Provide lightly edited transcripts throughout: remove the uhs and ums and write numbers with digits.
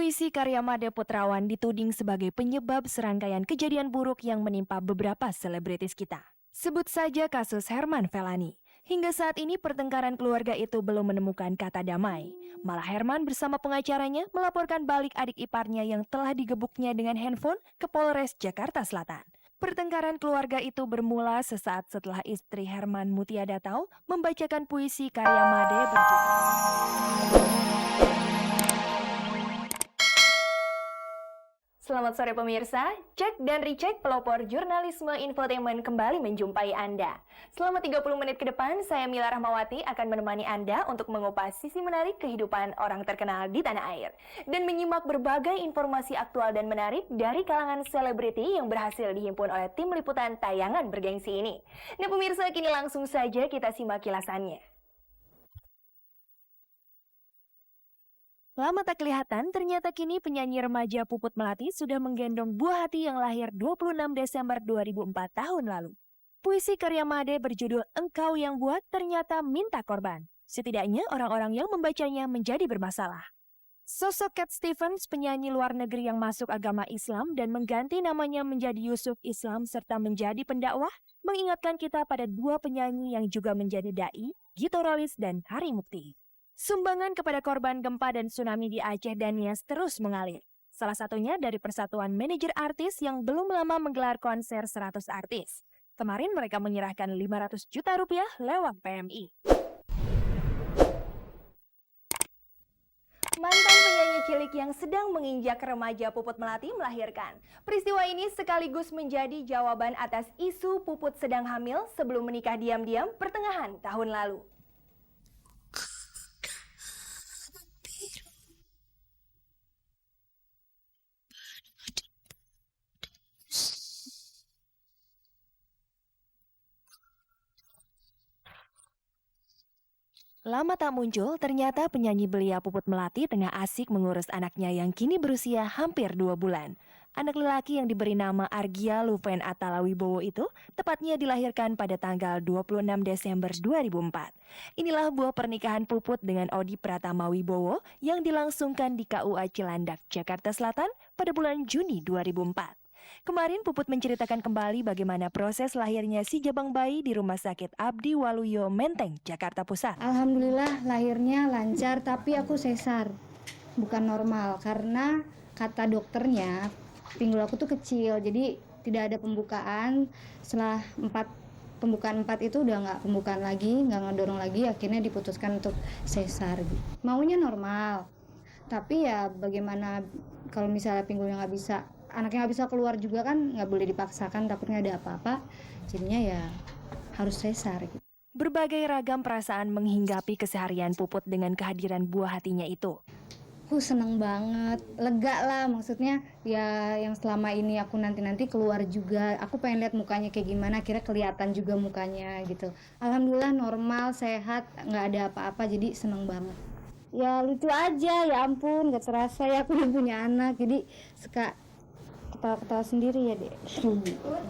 Puisi karya Made Putrawan dituding sebagai penyebab serangkaian kejadian buruk yang menimpa beberapa selebritis kita. Sebut saja kasus Herman Felani. Hingga saat ini pertengkaran keluarga itu belum menemukan kata damai. Malah Herman bersama pengacaranya melaporkan balik adik iparnya yang telah digebuknya dengan handphone ke Polres Jakarta Selatan. Pertengkaran keluarga itu bermula sesaat setelah istri Herman Mutia Datau membacakan puisi karya Made berjudul Selamat sore pemirsa, cek dan recheck pelopor jurnalisme infotainment kembali menjumpai Anda. Selama 30 menit ke depan, saya Mila Rahmawati akan menemani Anda untuk mengupas sisi menarik kehidupan orang terkenal di tanah air. Dan menyimak berbagai informasi aktual dan menarik dari kalangan selebriti yang berhasil dihimpun oleh tim liputan tayangan bergengsi ini. Nah pemirsa, kini langsung saja kita simak kilasannya. Lama tak kelihatan, ternyata kini penyanyi remaja Puput Melati sudah menggendong buah hati yang lahir 26 Desember 2004 tahun lalu. Puisi karya Made berjudul Engkau Yang Buat ternyata minta korban. Setidaknya orang-orang yang membacanya menjadi bermasalah. Sosok Cat Stevens, penyanyi luar negeri yang masuk agama Islam dan mengganti namanya menjadi Yusuf Islam serta menjadi pendakwah, mengingatkan kita pada dua penyanyi yang juga menjadi dai, Gito Rolis dan Hari Mukti. Sumbangan kepada korban gempa dan tsunami di Aceh dan Nias terus mengalir. Salah satunya dari Persatuan Manajer Artis yang belum lama menggelar konser 100 artis. Kemarin mereka menyerahkan 500 juta rupiah lewat PMI. Mantan penyanyi cilik yang sedang menginjak remaja Puput Melati melahirkan. Peristiwa ini sekaligus menjadi jawaban atas isu Puput sedang hamil sebelum menikah diam-diam pertengahan tahun lalu. Lama tak muncul, ternyata penyanyi belia Puput Melati tengah asik mengurus anaknya yang kini berusia hampir 2 bulan. Anak lelaki yang diberi nama Argia Luven Atala Wibowo itu tepatnya dilahirkan pada tanggal 26 Desember 2004. Inilah buah pernikahan Puput dengan Odi Pratama Wibowo yang dilangsungkan di KUA Cilandak, Jakarta Selatan pada bulan Juni 2004. Kemarin Puput menceritakan kembali bagaimana proses lahirnya si jabang bayi di Rumah Sakit Abdi Waluyo Menteng, Jakarta Pusat. Alhamdulillah lahirnya lancar, tapi aku sesar, bukan normal karena kata dokternya pinggul aku tuh kecil, jadi tidak ada pembukaan. Setelah pembukaan 4 itu udah nggak pembukaan lagi, nggak ngedorong lagi, akhirnya diputuskan untuk sesar. Maunya normal, tapi ya bagaimana kalau misalnya pinggulnya nggak bisa, anaknya nggak bisa keluar juga kan, nggak boleh dipaksakan, takutnya ada apa-apa, jadinya ya harus sesar gitu. Berbagai ragam perasaan menghinggapi keseharian Puput dengan kehadiran buah hatinya itu. Aku seneng banget, lega lah, maksudnya ya yang selama ini aku nanti keluar juga, aku pengen lihat mukanya kayak gimana, akhirnya kelihatan juga mukanya gitu. Alhamdulillah normal, sehat, nggak ada apa-apa, jadi seneng banget. Ya lucu aja, ya ampun, nggak terasa ya aku udah punya anak, jadi suka ketawa-ketawa sendiri ya deh.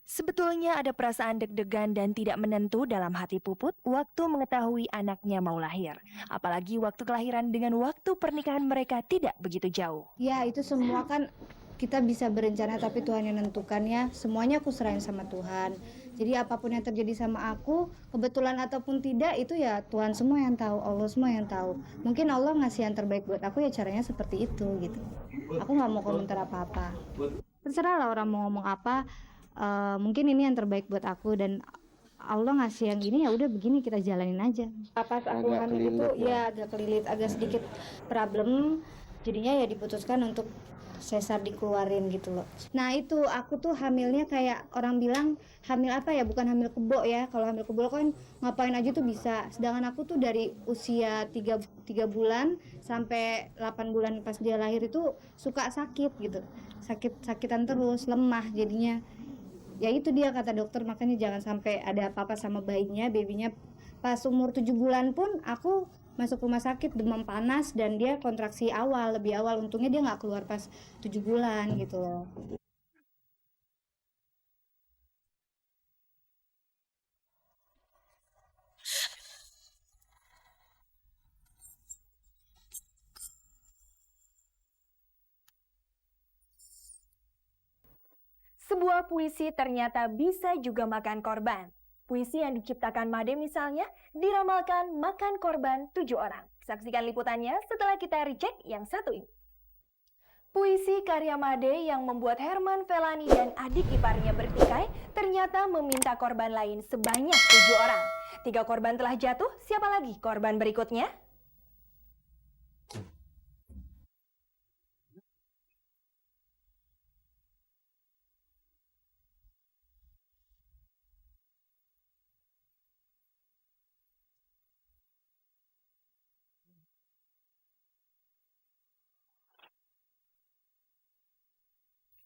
Sebetulnya ada perasaan deg-degan dan tidak menentu dalam hati Puput waktu mengetahui anaknya mau lahir. Apalagi waktu kelahiran dengan waktu pernikahan mereka tidak begitu jauh. Ya itu semua kan kita bisa berencana, tapi Tuhan yang menentukannya. Semuanya aku serahin sama Tuhan. Jadi apapun yang terjadi sama aku, kebetulan ataupun tidak, itu ya Tuhan semua yang tahu, Allah semua yang tahu. Mungkin Allah ngasih yang terbaik buat aku, ya caranya seperti itu gitu. Aku nggak mau komentar apa-apa. Terserah lah orang mau ngomong apa. Mungkin ini yang terbaik buat aku, dan Allah ngasih yang gini, ya udah begini, kita jalanin aja. Pas aku hamil itu ya agak kelilit, agak sedikit problem, jadinya ya diputuskan untuk sesar, dikeluarin gitu loh. Nah itu aku tuh hamilnya kayak orang bilang hamil apa ya, bukan hamil kebo ya. Kalau hamil kebo kan ngapain aja tuh bisa, sedangkan aku tuh dari usia 3 bulan sampai 8 bulan pas dia lahir itu suka sakit gitu, sakitan terus, lemah jadinya. Ya itu dia kata dokter, makanya jangan sampai ada apa-apa sama babynya. Pas umur 7 bulan pun aku masuk rumah sakit demam panas, dan dia kontraksi lebih awal. Untungnya dia nggak keluar pas 7 bulan gitu loh. Sebuah puisi ternyata bisa juga makan korban. Puisi yang diciptakan Made misalnya diramalkan makan korban 7 orang. Saksikan liputannya setelah kita reject yang satu ini. Puisi karya Made yang membuat Herman Felani dan adik iparnya bertikai ternyata meminta korban lain sebanyak 7 orang. 3 korban telah jatuh, siapa lagi korban berikutnya?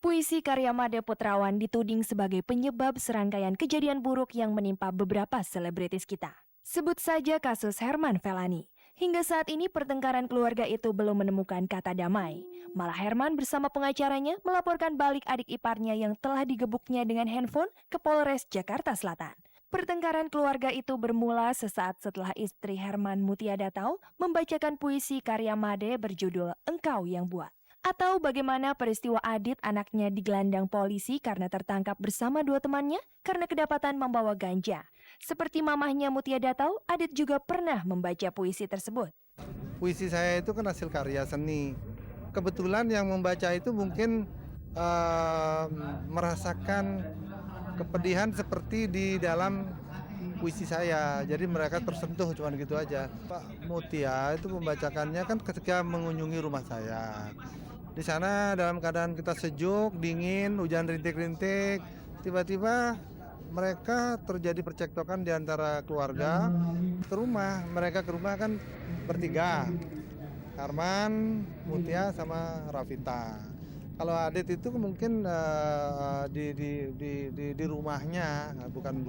Puisi karya Made Putrawan dituding sebagai penyebab serangkaian kejadian buruk yang menimpa beberapa selebritis kita. Sebut saja kasus Herman Felani. Hingga saat ini pertengkaran keluarga itu belum menemukan kata damai. Malah Herman bersama pengacaranya melaporkan balik adik iparnya yang telah digebuknya dengan handphone ke Polres Jakarta Selatan. Pertengkaran keluarga itu bermula sesaat setelah istri Herman Mutia Datau membacakan puisi karya Made berjudul Engkau Yang Buat. Atau bagaimana peristiwa Adit anaknya digelandang polisi karena tertangkap bersama 2 temannya karena kedapatan membawa ganja. Seperti mamahnya Mutia Datau, Adit juga pernah membaca puisi tersebut. Puisi saya itu kan hasil karya seni. Kebetulan yang membaca itu mungkin merasakan kepedihan seperti di dalam puisi saya. Jadi mereka tersentuh, cuman gitu aja. Pak Mutia itu membacakannya kan ketika mengunjungi rumah saya. Di sana dalam keadaan kita sejuk, dingin, hujan rintik-rintik, tiba-tiba mereka terjadi percekcokan di antara keluarga ke rumah. Mereka ke rumah kan bertiga, Herman, Mutia, sama Rafita. Kalau Adit itu mungkin di rumahnya, bukan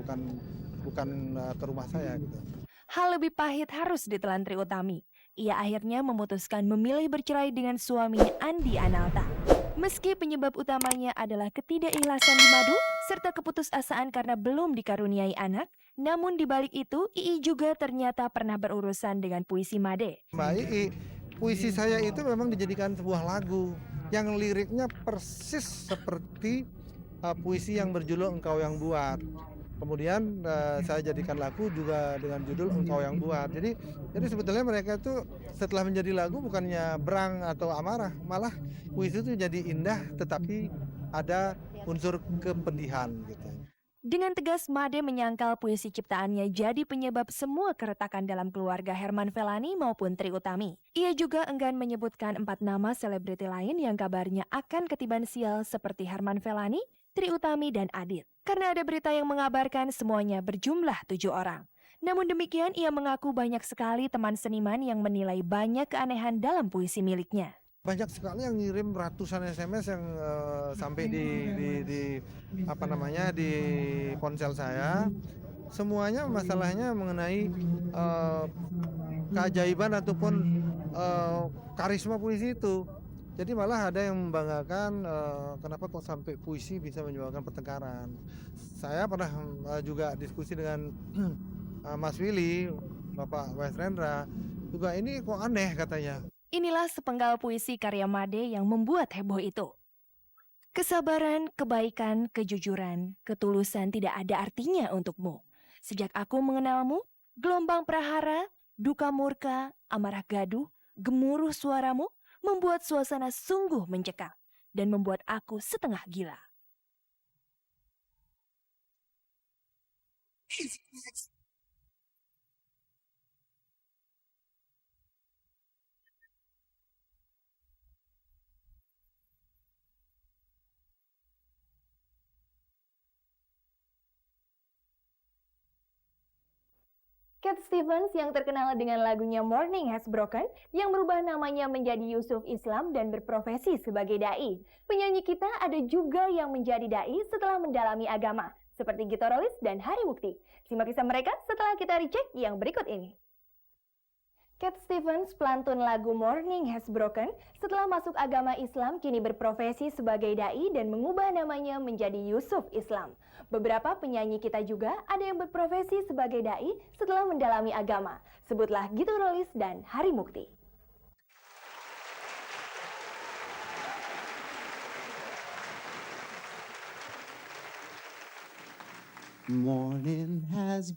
ke rumah saya gitu. Hal lebih pahit harus ditelan Trie Utami. Ia akhirnya memutuskan memilih bercerai dengan suaminya Andi Analta. Meski penyebab utamanya adalah ketidakikhlasan di Madu serta keputusasaan karena belum dikaruniai anak, namun di balik itu Ii juga ternyata pernah berurusan dengan puisi Made. Mbak Ii, puisi saya itu memang dijadikan sebuah lagu yang liriknya persis seperti puisi yang berjudul Engkau Yang Buat. Kemudian saya jadikan lagu juga dengan judul Engkau Yang Buat. Jadi sebetulnya mereka itu setelah menjadi lagu bukannya berang atau amarah, malah puisi itu jadi indah tetapi ada unsur kepedihan gitu. Dengan tegas Made menyangkal puisi ciptaannya jadi penyebab semua keretakan dalam keluarga Herman Felani maupun Trie Utami. Ia juga enggan menyebutkan 4 nama selebriti lain yang kabarnya akan ketiban sial seperti Herman Felani, Trie Utami, dan Adit. Karena ada berita yang mengabarkan semuanya berjumlah 7 orang. Namun demikian ia mengaku banyak sekali teman seniman yang menilai banyak keanehan dalam puisi miliknya. Banyak sekali yang ngirim ratusan SMS yang sampai di ponsel saya. Semuanya masalahnya mengenai keajaiban ataupun karisma puisi itu. Jadi malah ada yang membanggakan kenapa kok sampai puisi bisa menyebabkan pertengkaran. Saya pernah juga diskusi dengan Mas Willy, Bapak Wes Rendra, juga ini kok aneh katanya. Inilah sepenggal puisi karya Made yang membuat heboh itu. Kesabaran, kebaikan, kejujuran, ketulusan tidak ada artinya untukmu. Sejak aku mengenalmu, gelombang prahara, duka murka, amarah gaduh, gemuruh suaramu, membuat suasana sungguh mencekam dan membuat aku setengah gila. Cat Stevens yang terkenal dengan lagunya Morning Has Broken yang berubah namanya menjadi Yusuf Islam dan berprofesi sebagai dai. Penyanyi kita ada juga yang menjadi dai setelah mendalami agama, seperti Gito Rolis dan Hari Mukti. Simak kisah mereka setelah kita recheck yang berikut ini. Cat Stevens, pelantun lagu Morning Has Broken, setelah masuk agama Islam kini berprofesi sebagai dai dan mengubah namanya menjadi Yusuf Islam. Beberapa penyanyi kita juga ada yang berprofesi sebagai dai setelah mendalami agama. Sebutlah Gito Rolis dan Hari Mukti. Morning has